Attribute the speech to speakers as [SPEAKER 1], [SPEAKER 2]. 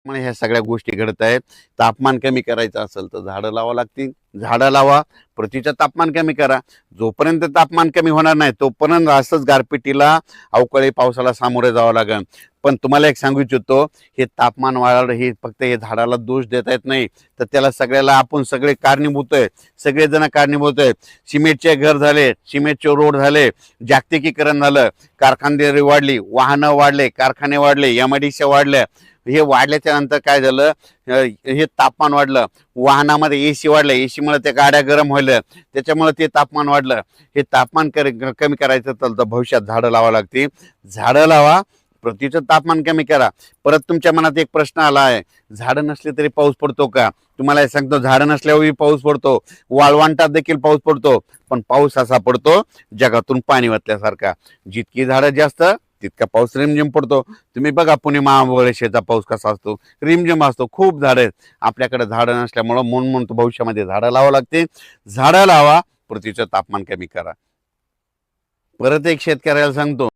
[SPEAKER 1] मग ह्या सगळ्या गोष्टी घडत आहेत. तापमान कमी करायचं असेल तर झाडं लावा लागतील. झाडं लावा, पृथ्वीचं तापमान कमी करा. जोपर्यंत तापमान कमी होणार नाही तोपर्यंत असंच गारपिटीला, अवकाळी पावसाला सामोरे जावं लागेल. पण तुम्हाला एक सांगू इच्छितो, हे तापमान वाढलं हे फक्त हे झाडाला दोष देता येत नाही, तर त्याला सगळ्याला आपण सगळे कारणीभूत आहे. सगळेजण कारणीभूत आहेत. सिमेंटचे घर झाले, सिमेंटचे रोड झाले, जागतिकीकरण झालं, कारखानदारी वाढली, वाहनं वाढले, कारखाने वाढले, एमआयडीसी वाढल्या. हे वाढल्याच्या नंतर काय झालं, हे तापमान वाढलं. वाहनामध्ये एसी वाढलं, एसीमुळे त्या गाड्या गरम व्हायला, त्याच्यामुळे ते तापमान वाढलं. हे तापमान कमी करायचं तर भविष्यात झाडं लावा लागतील. झाडं लावा, पृथ्वीचं तापमान कमी करा. परत तुमच्या मनात एक प्रश्न आला आहे, झाडं नसले तरी पाऊस पडतो का? तुम्हाला सांगतो, झाडं नसल्यावरही पाऊस पडतो, वाळवंटात देखील पाऊस पडतो. पण पाऊस असा पडतो जगातून पाणी वाचल्यासारखा. जितकी झाडं जास्त तितका पाऊस रिमझिम पडतो. तुम्ही बघा पुणे महाबळेश्वरचा पाऊस कसा असतो, रिमझिम असतो. खूप झाडं आहेत. आपल्याकडे झाडं नसल्यामुळं म्हणून भविष्यामध्ये झाडं लावा लागते. झाडं लावा, पृथ्वीचं तापमान कमी करा. परत एक शेतकऱ्याला सांगतो,